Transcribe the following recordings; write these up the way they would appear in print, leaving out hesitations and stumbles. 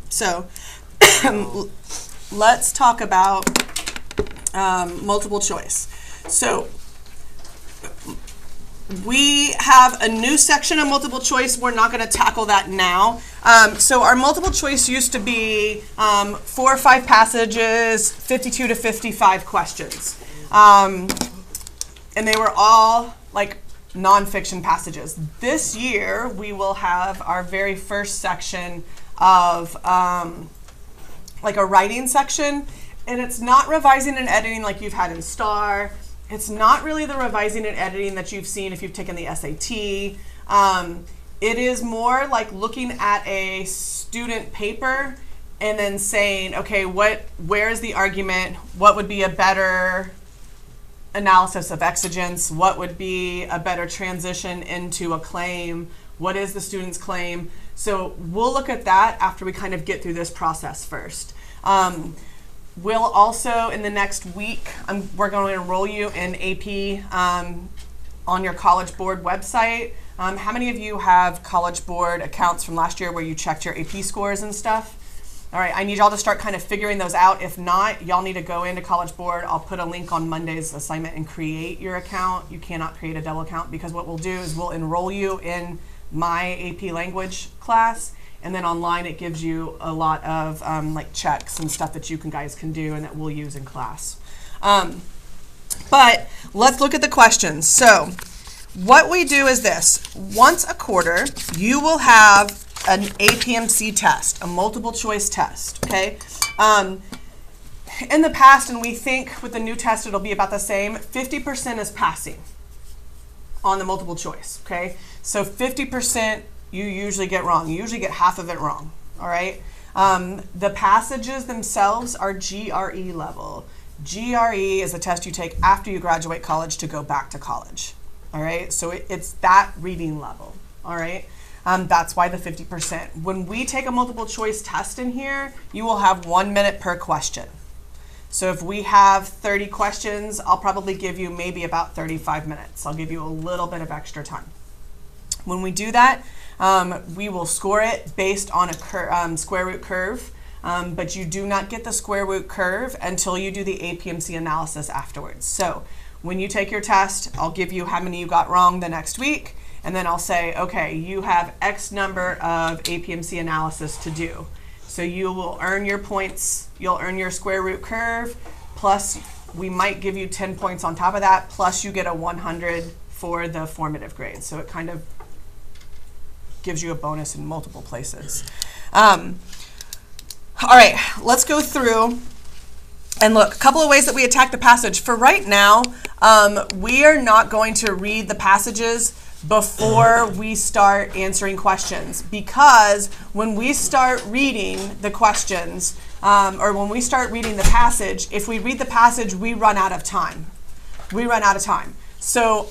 So let's talk about multiple choice. So we have a new section of multiple choice. We're not going to tackle that now. So our multiple choice used to be 4 or 5 passages, 52 to 55 questions. And they were all like nonfiction passages. This year, we will have our very first section of like a writing section. And it's not revising and editing like you've had in STAR. It's not really the revising and editing that you've seen if you've taken the SAT. It is more like looking at a student paper and then saying, okay, where is the argument? What would be a better analysis of exigence? What would be a better transition into a claim? What is the student's claim? So we'll look at that after we kind of get through this process first. We'll also, in the next week, we're going to enroll you in AP on your College Board website. How many of you have College Board accounts from last year where you checked your AP scores and stuff? All right, I need y'all to start kind of figuring those out. If not, y'all need to go into College Board. I'll put a link on Monday's assignment and create your account. You cannot create a double account because what we'll do is we'll enroll you in my AP language class. And then online, it gives you a lot of like checks and stuff that you guys can do and that we'll use in class. But let's look at the questions. So what we do is this. Once a quarter, you will have an APMC test, a multiple choice test, okay? In the past, and we think with the new test, it'll be about the same, 50% is passing on the multiple choice, okay? So 50%, you usually get wrong. You usually get half of it wrong, all right? The passages themselves are GRE level. GRE is a test you take after you graduate college to go back to college, all right? So it's that reading level, all right? That's why the 50%. When we take a multiple choice test in here, you will have 1 minute per question. So if we have 30 questions, I'll probably give you maybe about 35 minutes. I'll give you a little bit of extra time. When we do that, we will score it based on a square root curve, but you do not get the square root curve until you do the APMC analysis afterwards. So when you take your test, I'll give you how many you got wrong the next week, and then I'll say, okay, you have X number of APMC analysis to do. So you will earn your points, you'll earn your square root curve, plus we might give you 10 points on top of that, plus you get a 100 for the formative grade. So it kind of gives you a bonus in multiple places. All right, let's go through and look. A couple of ways that we attack the passage. For right now, we are not going to read the passages before we start answering questions, because when we start reading the questions, or when we start reading the passage, if we read the passage, we run out of time. We run out of time. So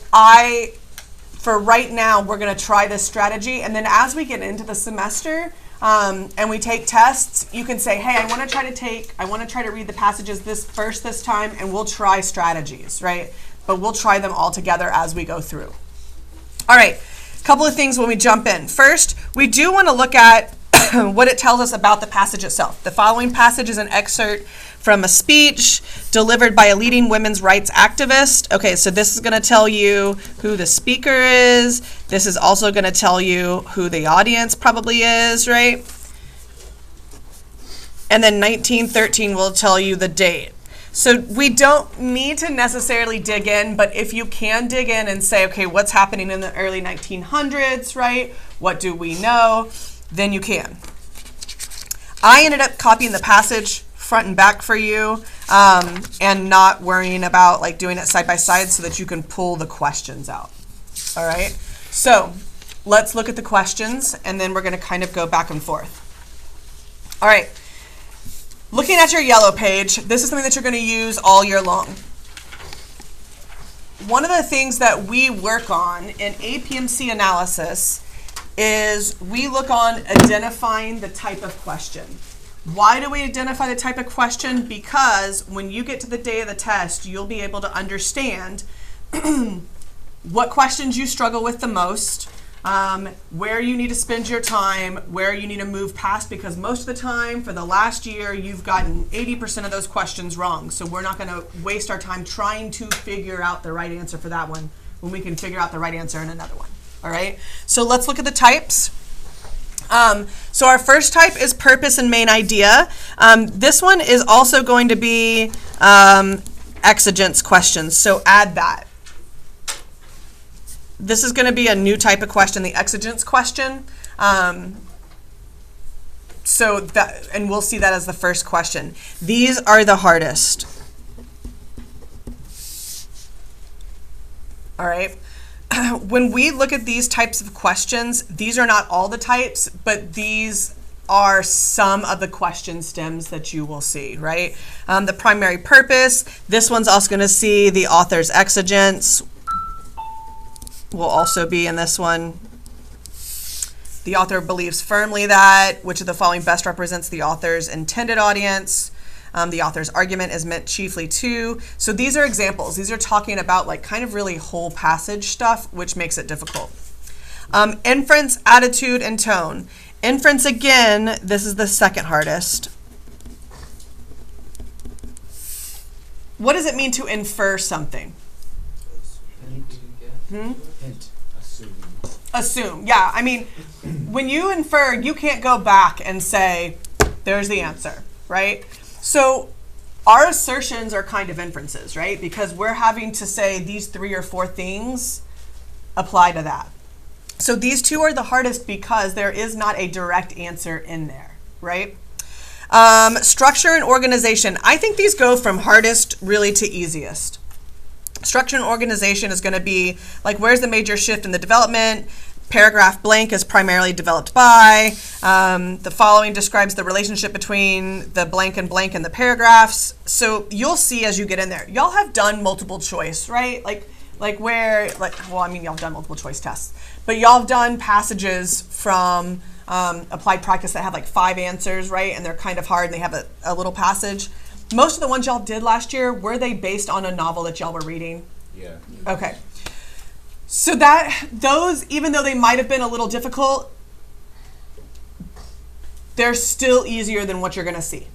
for right now, we're going to try this strategy, and then as we get into the semester and we take tests, you can say, hey, I want to try to read the passages this time, and we'll try strategies, right? But we'll try them all together as we go through. All right, a couple of things when we jump in. First, we do want to look at what it tells us about the passage itself. The following passage is an excerpt from a speech delivered by a leading women's rights activist. Okay, so this is going to tell you who the speaker is. This is also going to tell you who the audience probably is, right? And then 1913 will tell you the date. So we don't need to necessarily dig in, but if you can dig in and say, okay, what's happening in the early 1900s, right? What do we know? Then you can. I ended up copying the passage front and back for you, and not worrying about like doing it side by side so that you can pull the questions out. All right, so let's look at the questions, and then we're going to kind of go back and forth. All right, looking at your yellow page, this is something that you're going to use all year long. One of the things that we work on in APMC analysis is we look on identifying the type of question. Why do we identify the type of question? Because when you get to the day of the test, you'll be able to understand what questions you struggle with the most, where you need to spend your time, where you need to move past, because most of the time for the last year, you've gotten 80% of those questions wrong. So we're not going to waste our time trying to figure out the right answer for that one when we can figure out the right answer in another one. All right, so let's look at the types. So our first type is purpose and main idea. This one is also going to be exigence questions, so add that. This is going to be a new type of question, the exigence question. So that, and we'll see that as the first question. These are the hardest. All right. When we look at these types of questions, these are not all the types, but these are some of the question stems that you will see, right? The primary purpose, this one's also going to see the author's exigence. Will also be in this one. The author believes firmly that which of the following best represents the author's intended audience. The author's argument is meant chiefly to. So these are examples. These are talking about like kind of really whole passage stuff, which makes it difficult. Inference, attitude, and tone. Inference, again, this is the second hardest. What does it mean to infer something? Hint. Assume. Yeah, I mean, when you infer, you can't go back and say, there's the answer, right? So our assertions are kind of inferences, right? Because we're having to say these 3 or 4 things apply to that. So these 2 are the hardest because there is not a direct answer in there, right? Structure and organization. I think these go from hardest really to easiest. Structure and organization is going to be like, where's the major shift in the development? Paragraph blank is primarily developed by. The following describes the relationship between the blank and the paragraphs. So you'll see as you get in there. Y'all have done multiple choice, right? Well, I mean, y'all have done multiple choice tests. But y'all have done passages from applied practice that have like 5 answers, right? And they're kind of hard and they have a little passage. Most of the ones y'all did last year, were they based on a novel that y'all were reading? Yeah. Okay. So that those, even though they might have been a little difficult, they're still easier than what you're going to see.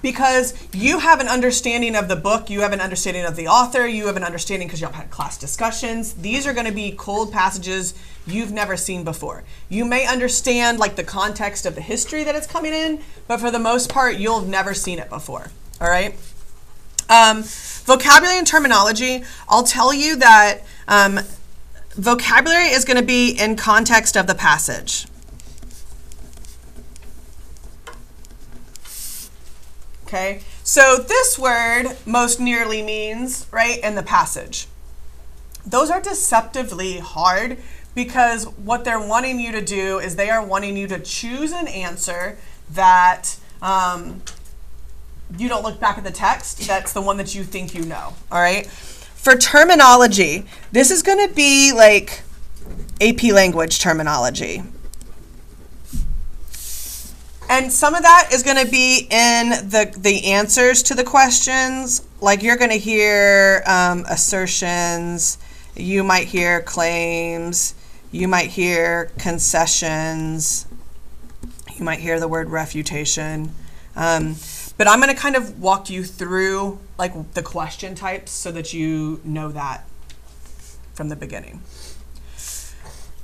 Because you have an understanding of the book, you have an understanding of the author, you have an understanding because y'all had class discussions. These are going to be cold passages you've never seen before. You may understand like the context of the history that it's coming in, but for the most part, you'll have never seen it before. All right? Vocabulary and terminology, I'll tell you that vocabulary is going to be in context of the passage. Okay, so this word most nearly means, right, in the passage. Those are deceptively hard because what they're wanting you to do is they are wanting you to choose an answer that you don't look back at the text. That's the one that you think you know, all right? For terminology, this is going to be like AP language terminology. And some of that is going to be in the answers to the questions. Like you're going to hear assertions, you might hear claims, you might hear concessions, you might hear the word refutation. But I'm going to kind of walk you through like the question types so that you know that from the beginning.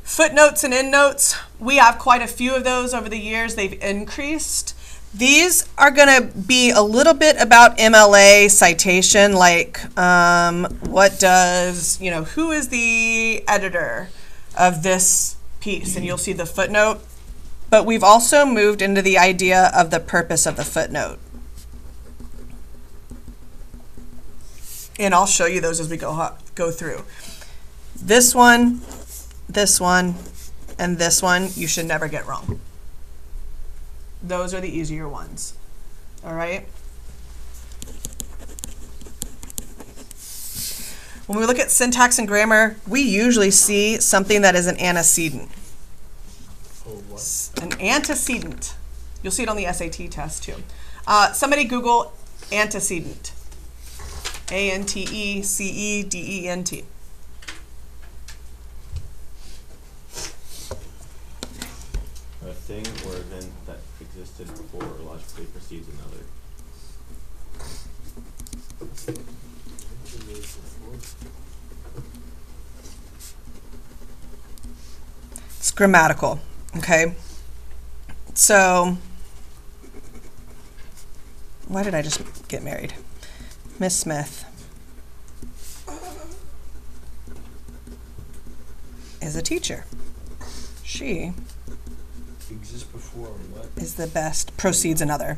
Footnotes and endnotes, we have quite a few of those over the years. They've increased. These are going to be a little bit about MLA citation, like what does, who is the editor of this piece? And you'll see the footnote. But we've also moved into the idea of the purpose of the footnote. And I'll show you those as we go through. This one, and this one, you should never get wrong. Those are the easier ones. All right? When we look at syntax and grammar, we usually see something that is an antecedent. Oh, what? An antecedent. You'll see it on the SAT test too. Somebody Google antecedent. ANTECEDENT. thing or event that existed before or logically precedes another. It's grammatical, okay? So, why did I just get married? Miss Smith is a teacher. She Exists before what? is the best, proceeds another.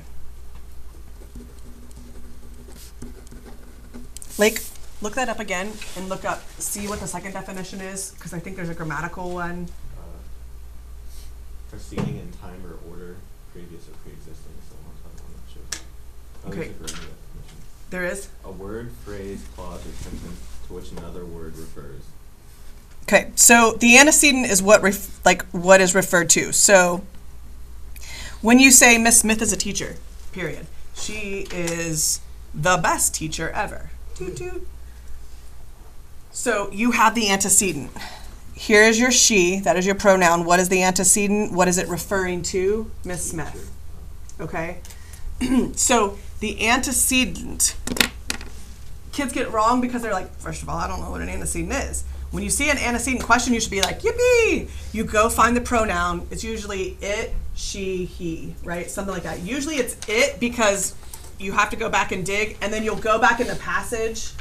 Lake, look that up again and look up, see what the second definition is, because I think there's a grammatical one. Proceeding in time or order, previous or pre-existing. So I'm not sure. Okay. There's a grammar definition. There is? A word, phrase, clause, or sentence to which another word refers. Okay, so the antecedent is what what is referred to. So when you say Miss Smith is a teacher, period, she is the best teacher ever. Toot toot. So you have the antecedent. Here is your she, that is your pronoun. What is the antecedent? What is it referring to? Miss Smith. Okay? So the antecedent, kids get it wrong because they're like, first of all, I don't know what an antecedent is. When you see an antecedent question, you should be like, yippee! You go find the pronoun. It's usually it, she, he, right? Something like that. Usually it's it because you have to go back and dig, and then you'll go back in the passage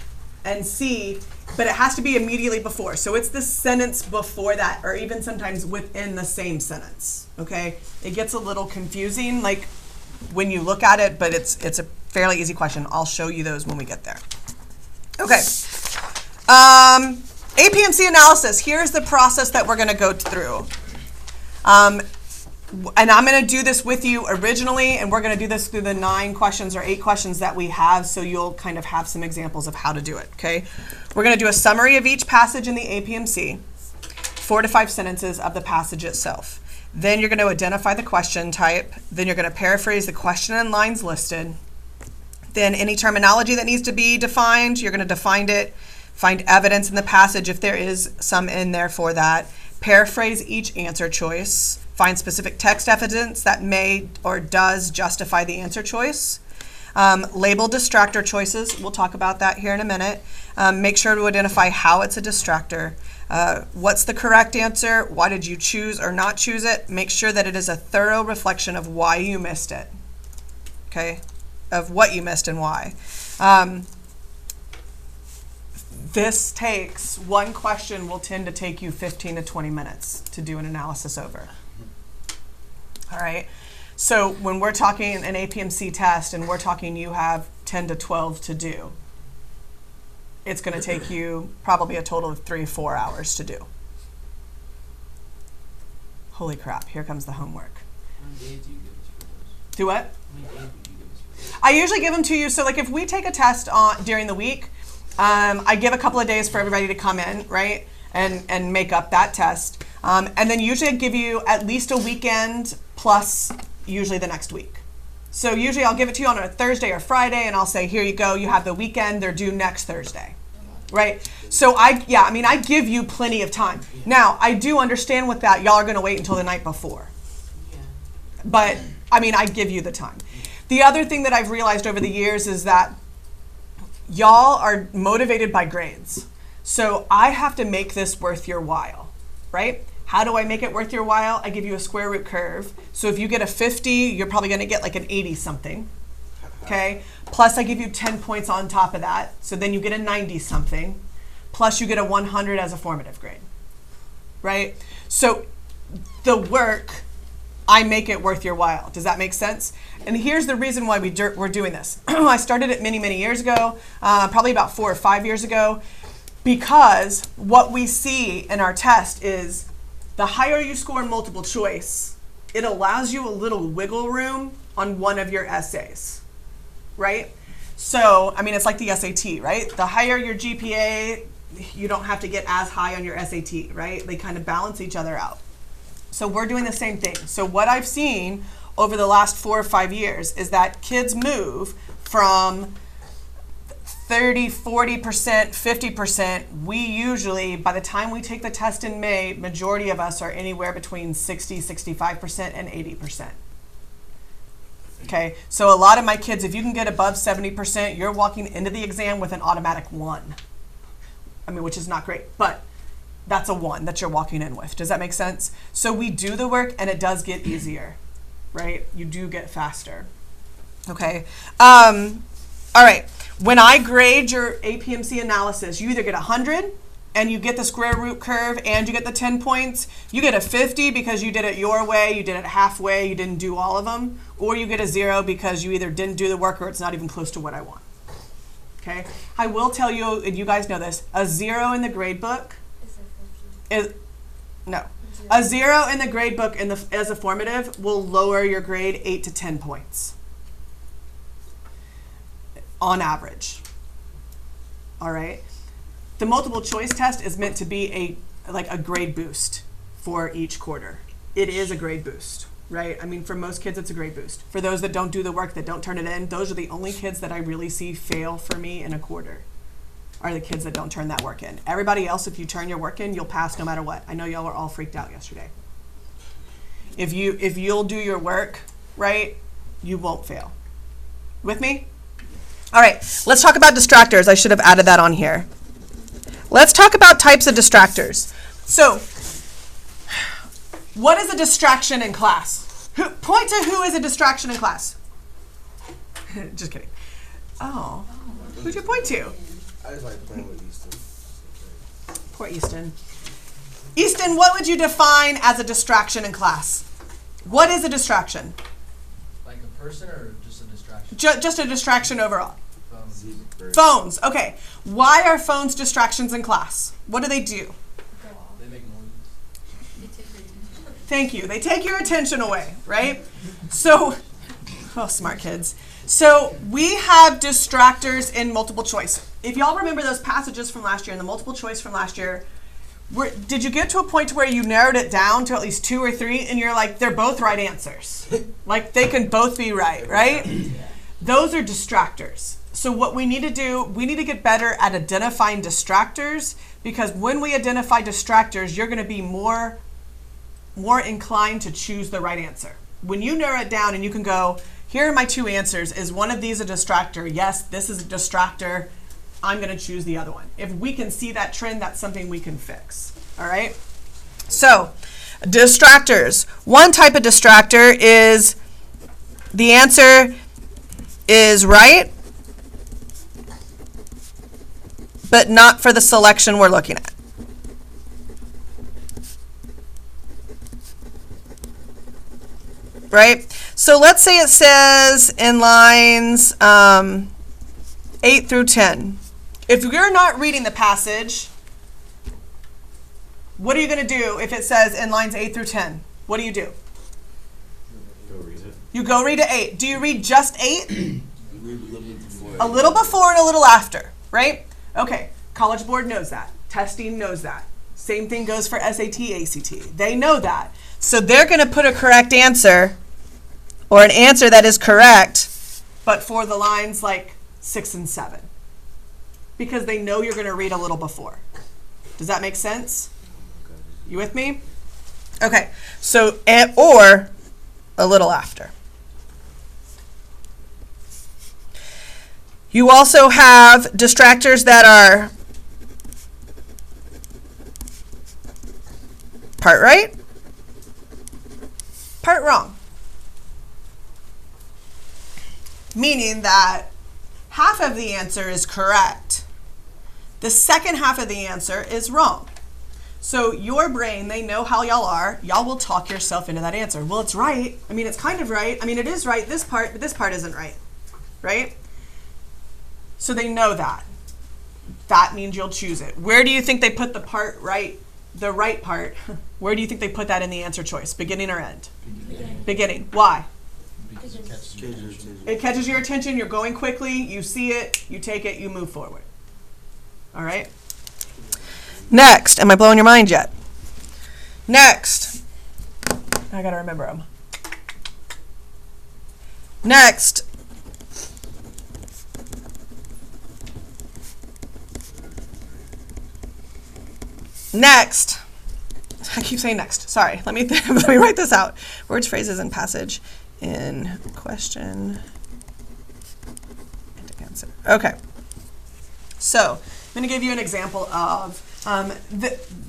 and see, but it has to be immediately before. So it's the sentence before that, or even sometimes within the same sentence, okay? It gets a little confusing, like when you look at it, but it's a fairly easy question. I'll show you those when we get there. Okay. APMC analysis, here's the process that we're gonna go through. And I'm going to do this with you originally, and we're going to do this through the 9 questions or 8 questions that we have, so you'll kind of have some examples of how to do it, okay? We're going to do a summary of each passage in the APMC, 4 to 5 sentences of the passage itself. Then you're going to identify the question type. Then you're going to paraphrase the question and lines listed. Then any terminology that needs to be defined, you're going to define it, find evidence in the passage if there is some in there for that, paraphrase each answer choice, find specific text evidence that may or does justify the answer choice. Label distractor choices. We'll talk about that here in a minute. Make sure to identify how it's a distractor. What's the correct answer? Why did you choose or not choose it? Make sure that it is a thorough reflection of why you missed it. Okay? Of what you missed and why. This takes, one question will tend to take you 15 to 20 minutes to do an analysis over. All right, so when we're talking an APMC test and we're talking you have 10 to 12 to do, it's going to take you probably a total of 3 or 4 hours to do. Holy crap, here comes the homework. How many days do you give us for those? Do what? How many days would you give us for those? I usually give them to you, so like if we take a test during the week, I give a couple of days for everybody to come in, right, and make up that test. And then usually I give you at least a weekend plus usually the next week. So usually I'll give it to you on a Thursday or Friday, and I'll say, here you go, you have the weekend, they're due next Thursday, right? So I give you plenty of time. Now, I do understand with that, y'all are gonna wait until the night before. But, I give you the time. The other thing that I've realized over the years is that y'all are motivated by grades. So I have to make this worth your while, right? How do I make it worth your while? I give you a square root curve. So if you get a 50, you're probably going to get like an 80 something, okay? Plus I give you 10 points on top of that. So then you get a 90 something. Plus you get a 100 as a formative grade, right? So the work, I make it worth your while. Does that make sense? And here's the reason why we're doing this. I started it many, many years ago, probably about 4 or 5 years ago, because what we see in our test is the higher you score in multiple choice, it allows you a little wiggle room on one of your essays, right? So, it's like the SAT, right? The higher your GPA, you don't have to get as high on your SAT, right? They kind of balance each other out. So we're doing the same thing. So what I've seen over the last 4 or 5 years is that kids move from 30, 40%, 50%, we usually, by the time we take the test in May, majority of us are anywhere between 60, 65%, and 80%. Okay, so a lot of my kids, if you can get above 70%, you're walking into the exam with an automatic 1. I mean, which is not great, but that's a 1 that you're walking in with. Does that make sense? So we do the work and it does get easier, right? You do get faster. Okay. All right. When I grade your APMC analysis, you either get 100 and you get the square root curve and you get the 10 points. You get a 50 because you did it your way, you did it halfway, you didn't do all of them. Or you get a 0 because you either didn't do the work or it's not even close to what I want. Okay? I will tell you, and you guys know this, a 0 in the grade book is, no. A 0 in the grade book as a formative will lower your grade 8 to 10 points. On average. All right. The multiple choice test is meant to be a grade boost for each quarter. It is a grade boost, right? I mean, for most kids, it's a grade boost. For those that don't do the work, that don't turn it in, those are the only kids that I really see fail for me in a quarter, are the kids that don't turn that work in. Everybody else, if you turn your work in, you'll pass no matter what. I know y'all were all freaked out yesterday. If you'll do your work, right, you won't fail. With me? All right, let's talk about distractors. I should have added that on here. Let's talk about types of distractors. So, what is a distraction in class? Point to who is a distraction in class. Just kidding. Oh, who'd you point to? I just like playing with Easton. Poor Easton. Easton, what would you define as a distraction in class? What is a distraction? Like a person or just a distraction? Just a distraction overall. Phones. Phones, okay. Why are phones distractions in class? What do? They make noise. Thank you. They take your attention away, right? So, oh, smart kids. So we have distractors in multiple choice. If y'all remember those passages from last year and the multiple choice from last year, did you get to a point where you narrowed it down to at least 2 or 3 and you're like, they're both right answers? Like they can both be right, right? Those are distractors. So what we need to do, we need to get better at identifying distractors, because when we identify distractors, you're going to be more inclined to choose the right answer. When you narrow it down and you can go, here are my 2 answers. Is one of these a distractor? Yes, this is a distractor. I'm going to choose the other one. If we can see that trend, that's something we can fix. All right? So, distractors. One type of distractor is the answer is right, but not for the selection we're looking at. Right? So let's say it says in lines 8 through 10. If you're not reading the passage, what are you going to do if it says in lines 8 through 10? What do? Go read it. You go read to 8. Do you read just 8? You read a little bit before. A little before and a little after, right? Okay, College Board knows that. Testing knows that. Same thing goes for SAT, ACT. They know that. So they're going to put a correct answer, or an answer that is correct, but for the lines like 6 and 7. Because they know you're going to read a little before. Does that make sense? You with me? Okay, so, or a little after. You also have distractors that are part right, part wrong. Meaning that half of the answer is correct. The second half of the answer is wrong. So your brain, they know how y'all are. Y'all will talk yourself into that answer. Well, it's right. I mean, it's kind of right. I mean, it is right, this part, but this part isn't right. Right? So they know that. That means you'll choose it. Where do you think they put the part right, the right part? Where do you think they put that in the answer choice? Beginning or end? Beginning. Why? Because it catches your attention. It catches your attention. You're going quickly. You see it. You take it. You move forward. All right? Next. Am I blowing your mind yet? Next. I got to remember them. Next. Next, I keep saying next. Sorry, let me let me write this out. Words, phrases, and passage in question and answer. Okay. So I'm going to give you an example of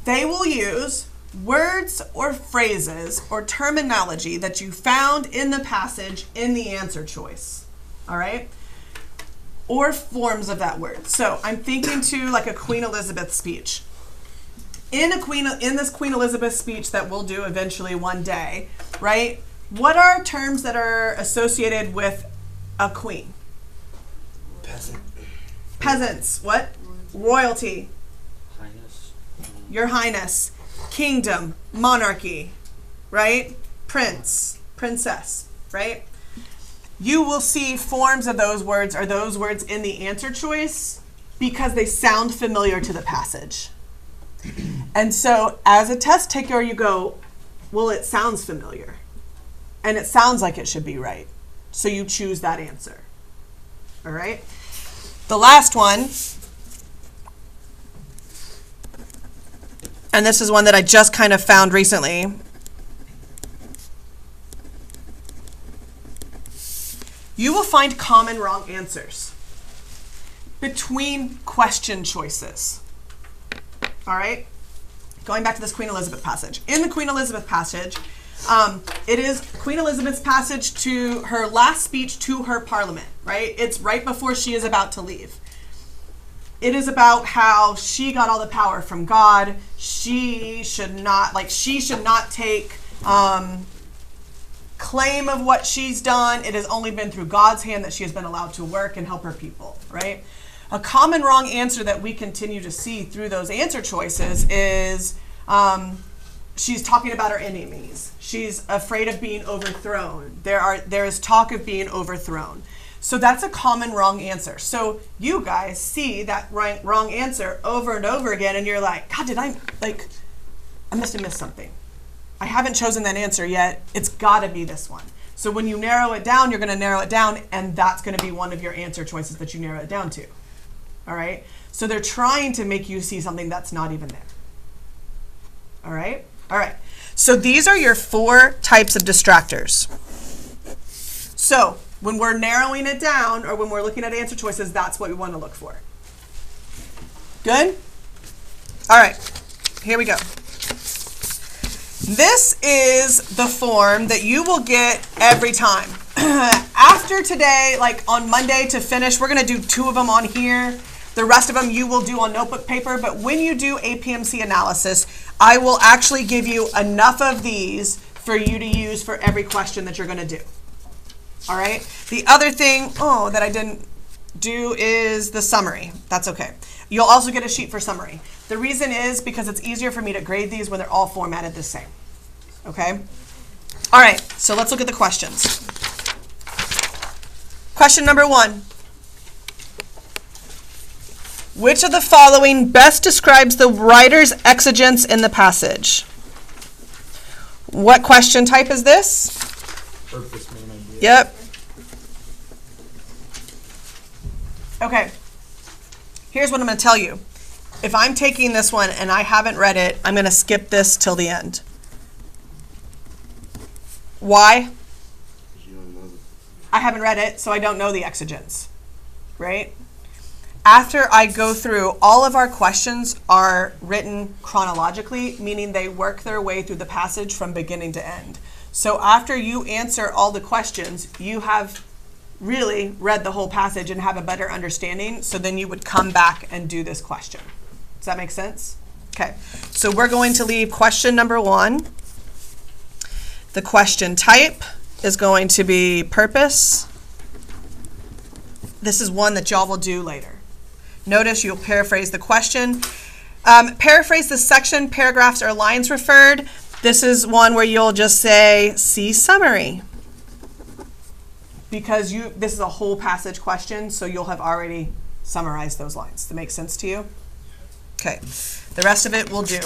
they will use words or phrases or terminology that you found in the passage in the answer choice. All right? Or forms of that word. So I'm thinking to like a Queen Elizabeth speech. In this Queen Elizabeth speech that we'll do eventually one day, right? What are terms that are associated with a queen? Peasant. Peasants. What? Royalty. Highness. Your Highness. Kingdom. Monarchy. Right? Prince. Princess. Right? You will see forms of those words or those words in the answer choice because they sound familiar to the passage. And so as a test taker, you go, well, it sounds familiar. And it sounds like it should be right. So you choose that answer. All right? The last one, and this is one that I just kind of found recently. You will find common wrong answers between question choices. All right? Going back to this Queen Elizabeth passage. In the Queen Elizabeth passage, it is Queen Elizabeth's passage to her last speech to her parliament, right? It's right before she is about to leave. It is about how she got all the power from God. She should not take claim of what she's done. It has only been through God's hand that she has been allowed to work and help her people, right? A common wrong answer that we continue to see through those answer choices is she's talking about her enemies. She's afraid of being overthrown. There is talk of being overthrown. So that's a common wrong answer. So you guys see that wrong answer over and over again, and you're like, God, I must have missed something. I haven't chosen that answer yet. It's got to be this one. So when you narrow it down, you're going to narrow it down, and that's going to be one of your answer choices that you narrow it down to. All right? So they're trying to make you see something that's not even there. All right? All right. So these are your 4 types of distractors. So when we're narrowing it down, or when we're looking at answer choices, that's what we want to look for. Good? All right. Here we go. This is the form that you will get every time. After today, like on Monday to finish, we're going to do 2 of them on here. The rest of them you will do on notebook paper. But when you do APMC analysis, I will actually give you enough of these for you to use for every question that you're going to do. All right? The other thing, that I didn't do is the summary. That's okay. You'll also get a sheet for summary. The reason is because it's easier for me to grade these when they're all formatted the same. Okay? All right, so let's look at the questions. Question number 1. Which of the following best describes the writer's exigence in the passage? What question type is this? Purpose, main idea. Yep. Okay. Here's what I'm going to tell you. If I'm taking this one and I haven't read it, I'm going to skip this till the end. Why? You don't know I haven't read it, so I don't know the exigence, right? After I go through, all of our questions are written chronologically, meaning they work their way through the passage from beginning to end. So after you answer all the questions, you have really read the whole passage and have a better understanding, so then you would come back and do this question. Does that make sense? Okay, so we're going to leave question number 1. The question type is going to be purpose. This is one that y'all will do later. Notice you'll paraphrase the question. Paraphrase the section, paragraphs, or lines referred. This is one where you'll just say, see summary. Because this is a whole passage question, so you'll have already summarized those lines. Does that make sense to you? Okay. The rest of it we'll do.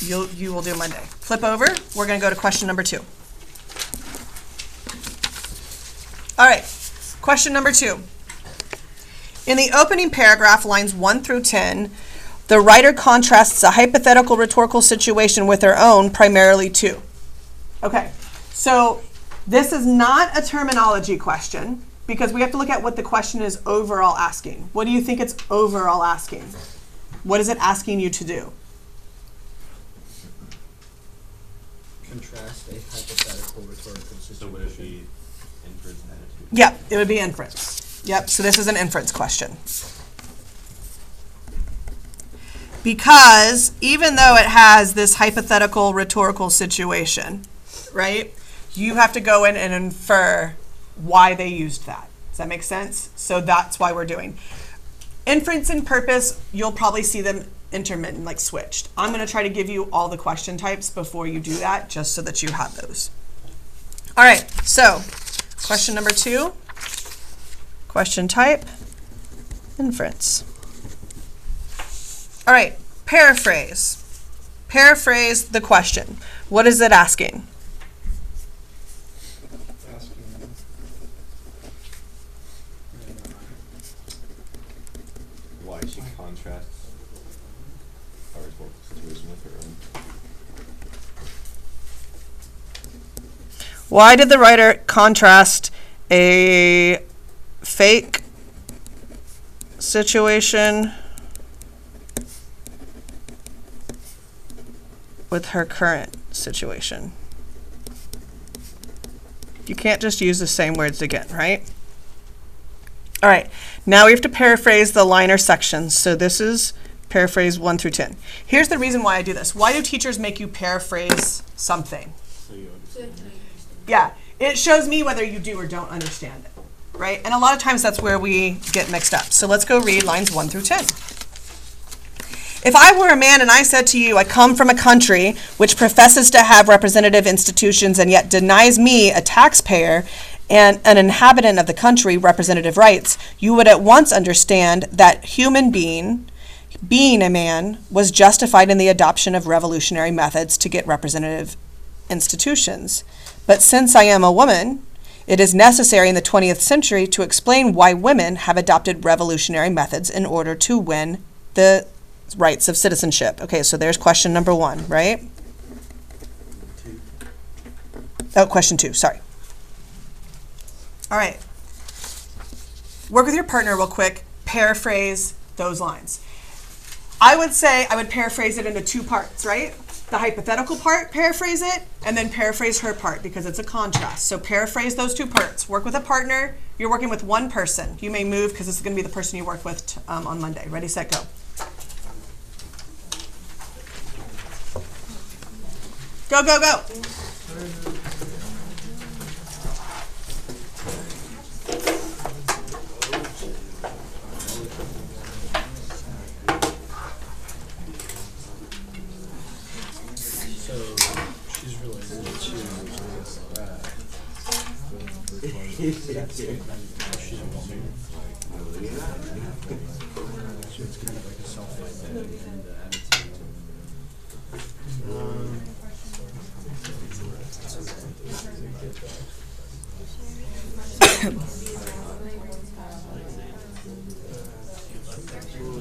You will do Monday. Flip over. We're going to go to question number 2. All right. Question number 2. In the opening paragraph, lines 1 through 10, The writer contrasts a hypothetical rhetorical situation with her own, primarily to. Okay, so this is not a terminology question because we have to look at what the question is overall asking. What do you think it's overall asking? What is it asking you to do? Contrast a hypothetical rhetorical situation. So would it be inference and attitude? Yep, it would be inference. Yep, so this is an inference question. Because even though it has this hypothetical rhetorical situation, right, you have to go in and infer why they used that. Does that make sense? So that's why we're doing. Inference and purpose, you'll probably see them intermittent, like switched. I'm going to try to give you all the question types before you do that, just so that you have those. All right, so question number 2, question type, inference. All right, paraphrase. Paraphrase the question. What is it asking? Why she contrasts our rhetorical situation with her own. Why did the writer contrast a fake situation with her current situation? You can't just use the same words again, right? All right, now we have to paraphrase the liner sections. So this is paraphrase 1 through 10. Here's the reason why I do this. Why do teachers make you paraphrase something? So you understand. Yeah, it shows me whether you do or don't understand it, right? And a lot of times that's where we get mixed up. So let's go read lines 1 through 10. If I were a man and I said to you, I come from a country which professes to have representative institutions and yet denies me, a taxpayer, and an inhabitant of the country, representative rights, you would at once understand that human being a man, was justified in the adoption of revolutionary methods to get representative institutions. But since I am a woman, it is necessary in the 20th century to explain why women have adopted revolutionary methods in order to win the rights of citizenship. Okay, so there's question number 1, right? Oh, question 2, sorry. All right. Work with your partner real quick. Paraphrase those lines. I would say I would paraphrase it into 2 parts, right? The hypothetical part, paraphrase it, and then paraphrase her part because it's a contrast. So paraphrase those 2 parts. Work with a partner. You're working with one person. You may move because this is going to be the person you work with on Monday. Ready, set, go. Go, go, go.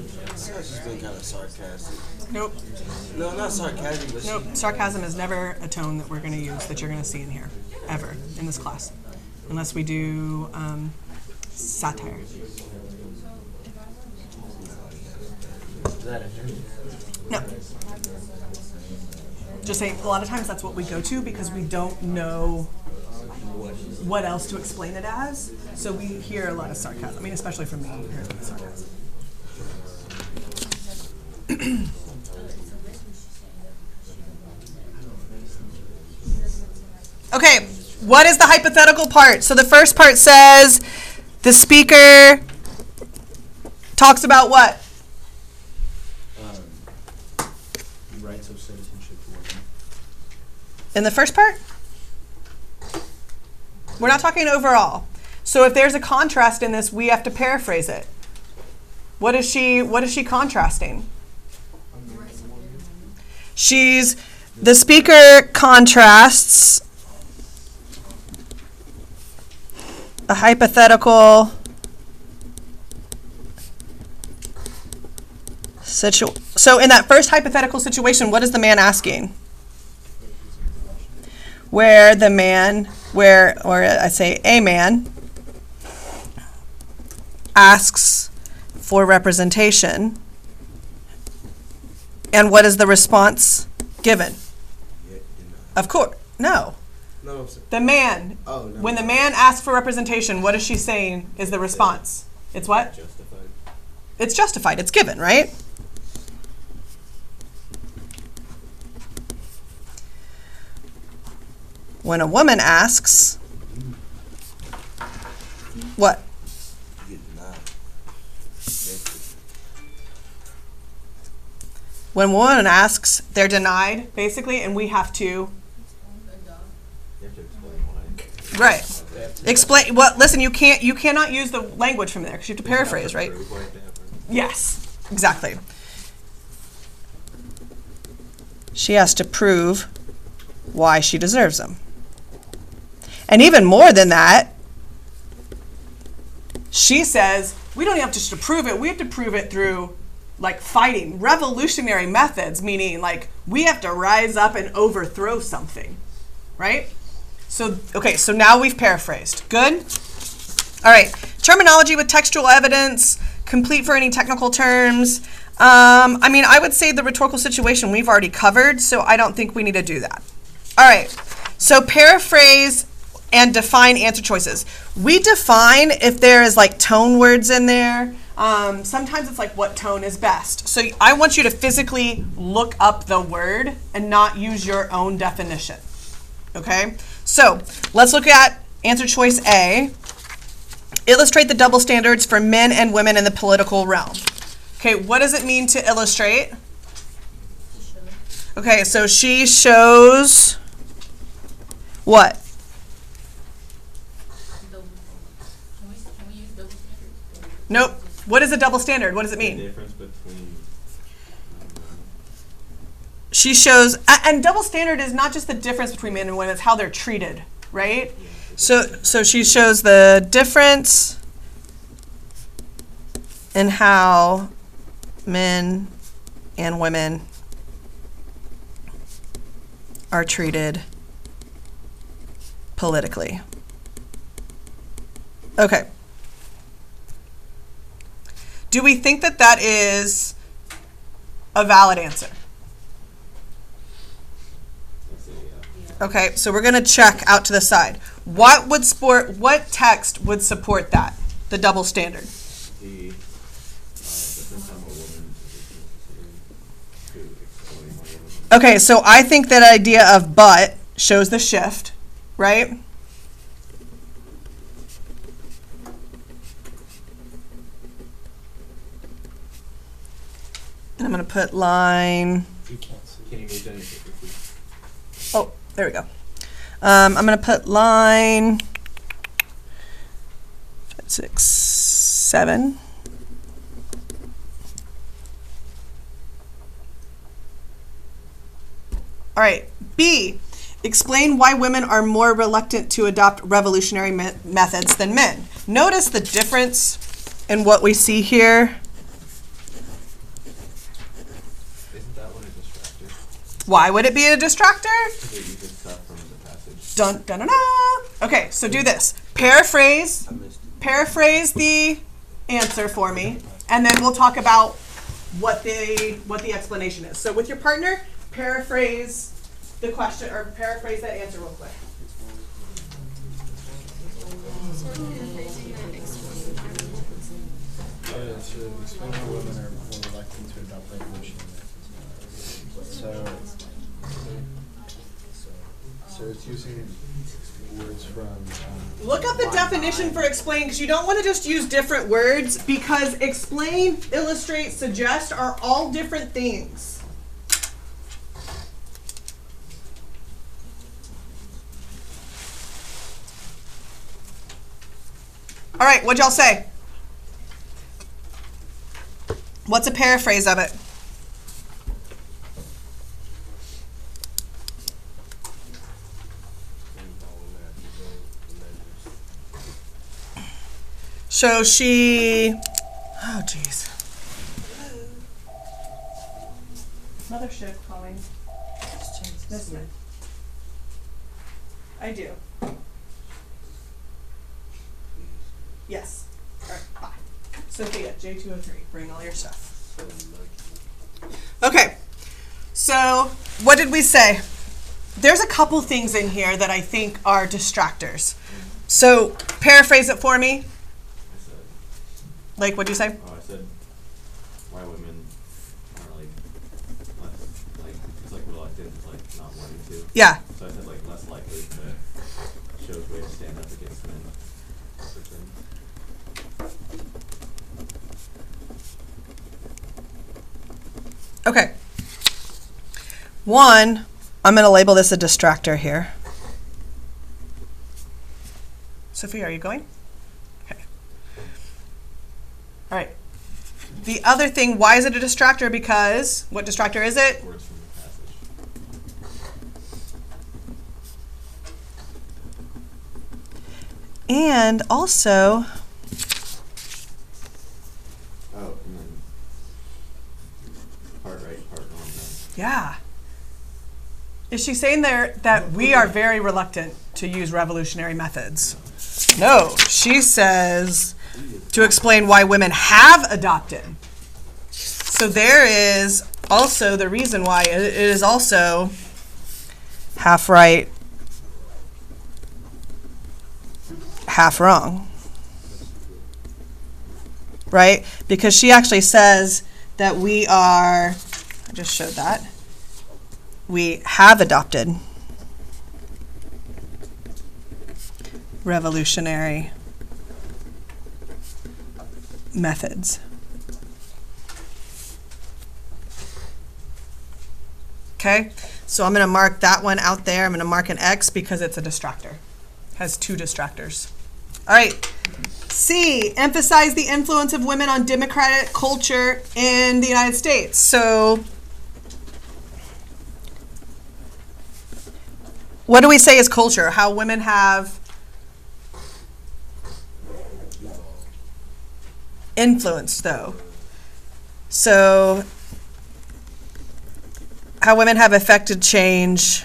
She's been kind of sarcastic. Nope. No, not sarcastic, but Nope. Sarcasm is never a tone that we're going to use, that you're going to see in here, ever, in this class. Unless we do satire. Is that it? No. Just saying, a lot of times that's what we go to because we don't know what else to explain it as. So we hear a lot of sarcasm. I mean, especially from me, you hear a lot of sarcasm. Okay, what is the hypothetical part? So the first part says the speaker talks about what? Rights of citizenship for women. In the first part? We're not talking overall. So if there's a contrast in this, we have to paraphrase it. What is she contrasting? The speaker contrasts a hypothetical So in that first hypothetical situation, what is the man asking? Where the man, or I say a man, asks for representation, and what is the response given? Of course, no. No, I'm sorry. The man, Oh, no. when the man asks for representation, what is she saying is the response? It's what? Justified. It's justified. It's given, right? When a woman asks, what? You get denied. When a woman asks, they're denied, basically, and we have to, You have to explain why. right? Explain. Well, listen, you cannot use the language from there because you have to paraphrase, right? Prove why it happened. Yes, exactly. She has to prove why she deserves them. And even more than that, she says, we don't have to prove it. We have to prove it through, like, fighting. Revolutionary methods, meaning, like, we have to rise up and overthrow something, right? So, okay, so now we've paraphrased. Good? All right, terminology with textual evidence, complete for any technical terms. I mean, I would say the rhetorical situation we've already covered, so I don't think we need to do that. All right, so paraphrase and define answer choices. We define if there is like tone words in there. Sometimes it's like what tone is best. So I want you to physically look up the word and not use your own definition. Okay? So let's look at answer choice A. Illustrate the double standards for men and women in the political realm. Okay, what does it mean to illustrate? Okay, so she shows what? Can we use double standards? Nope. What is a double standard? What does it The mean? difference between. She shows, and double standard is not just the difference between men and women, it's how they're treated, right? So she shows the difference in how men and women are treated politically. Okay. Do we think that that is a valid answer? Okay, so we're going to check out to the side. What text would support that, the double standard? The difference I'm a woman to explain my woman. Okay, so I think that idea of but shows the shift, right? And I'm going to put line, You can't see. Can you make that into oh, there we go. I'm going to put line 6, 7. All right, B, explain why women are more reluctant to adopt revolutionary methods than men. Notice the difference in what we see here. Isn't that one a distractor? Why would it be a distractor? Because it uses stuff from the passage. Dun, dun, dun, dun. Okay, so do this. Paraphrase I missed it. paraphrase the answer for me, and then we'll talk about what the explanation is. So with your partner, paraphrase the question, or paraphrase that answer real quick. So explain how women are more reluctant to adopt revolutionary methods. So it's using words from. Look up the definition for explain, because you don't want to just use different words, because explain, illustrate, suggest are all different things. All right, what'd y'all say? What's a paraphrase of it? So she, oh geez. Mothership calling. This one. I do. Yes. All right, bye. Sophia, J203, bring all your stuff. Okay, so what did we say? There's a couple things in here that I think are distractors. So paraphrase it for me. I said, Like, what'd you say? I said, why women are like, less, like, it's like reluctant, it's like not wanting to. Yeah. So I said like less likely to show his way to stand up against men. For things. Okay. One, I'm going to label this a distractor here. Sophia, are you going? Okay. All right. The other thing, why is it a distractor? Because, what distractor is it? Words from the passage. And also, Oh, and then part right, part wrong. Then. yeah. Is she saying there that we are very reluctant to use revolutionary methods? No, she says to explain why women have adopted. So there is also the reason why it is also half right, half wrong. Right? Because she actually says that we are, I just showed that, we have adopted revolutionary methods. Okay, so I'm going to mark that one out there. I'm going to mark an X because it's a distractor. Has two distractors. All right. C, emphasize the influence of women on democratic culture in the United States. So what do we say is culture? How women have influenced, though. So how women have affected change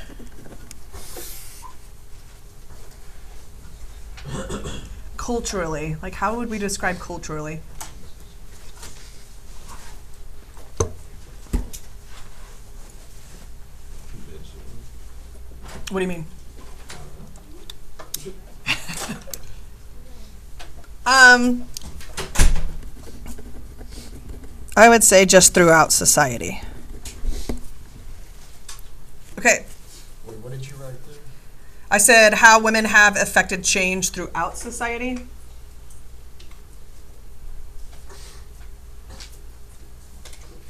culturally. Like, how would we describe culturally? What do you mean? I would say just throughout society. Okay. Wait, what did you write there? I said how women have affected change throughout society.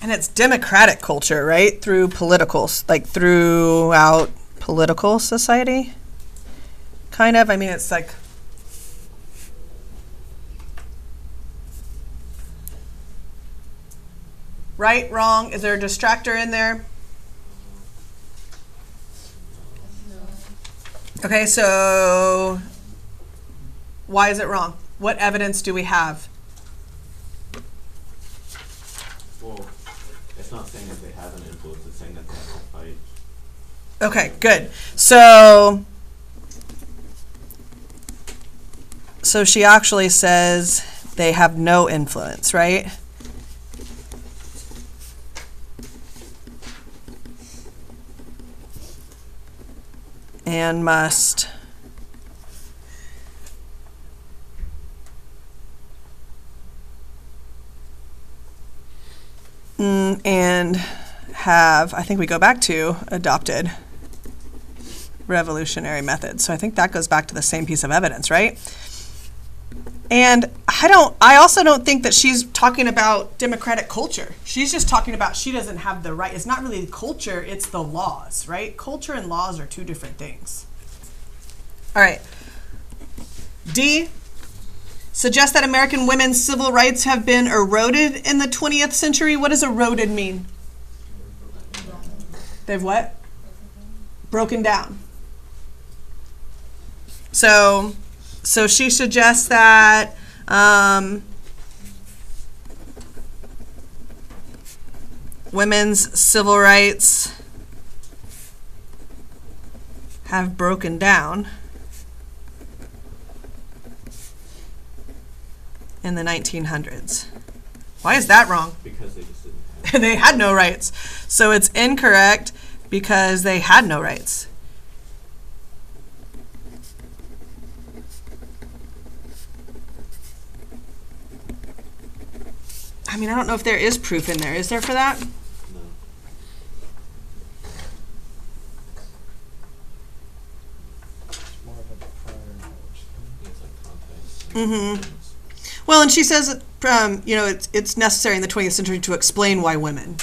And it's democratic culture, right? Through political, like throughout political society. Kind of. I mean, it's like right, wrong. Is there a distractor in there? Okay, so why is it wrong? What evidence do we have? Well, it's not saying that they have an influence, it's saying that they have to fight. Okay, good. So she actually says they have no influence, right? And must and have, I think we go back to adopted revolutionary methods. So I think that goes back to the same piece of evidence, right? And I also don't think that she's talking about democratic culture. She's just talking about she doesn't have the right. It's not really the culture, it's the laws, right? Culture and laws are two different things. All right. D, suggest that American women's civil rights have been eroded in the 20th century. What does eroded mean? They've what? Broken down. So she suggests that women's civil rights have broken down in the 1900s. Why is that wrong? Because they just didn't have. They had no rights. So it's incorrect because they had no rights. I mean, I don't know if there is proof in there. Is there for that? No. It's more of a prior knowledge thing. It's like context. Mm-hmm. Well, and she says, you know, it's necessary in the 20th century to explain why women,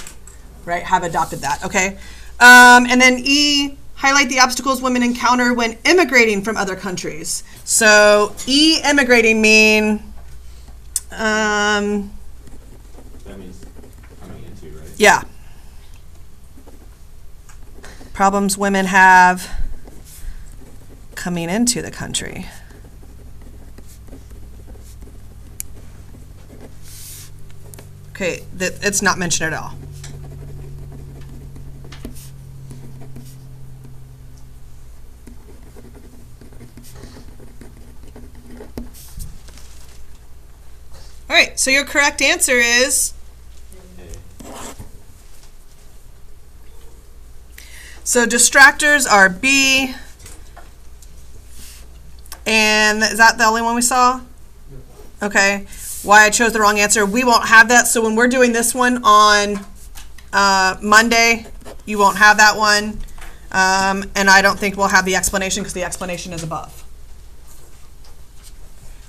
right, have adopted that. Okay, and then E, highlight the obstacles women encounter when immigrating from other countries. So E, immigrating mean, That means coming into, right? yeah, problems women have coming into the country. Okay, it's not mentioned at all. All right, so your correct answer is, A. so distractors are B, and is that the only one we saw? Okay, why I chose the wrong answer, we won't have that, so when we're doing this one on Monday, you won't have that one, and I don't think we'll have the explanation because the explanation is above.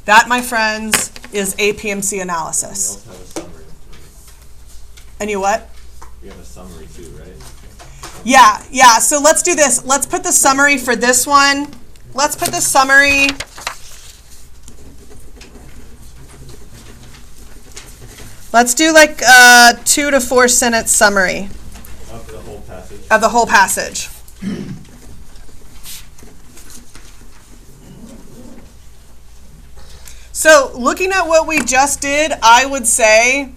That, my friends, is APMC We analysis. also have a summary. And you what? We have a summary too, right? Yeah, so let's do this. Let's put the summary for this one. Let's put the summary. Let's do like a 2 to 4 sentence summary Of the whole passage. of the whole passage. So looking at what we just did, I would say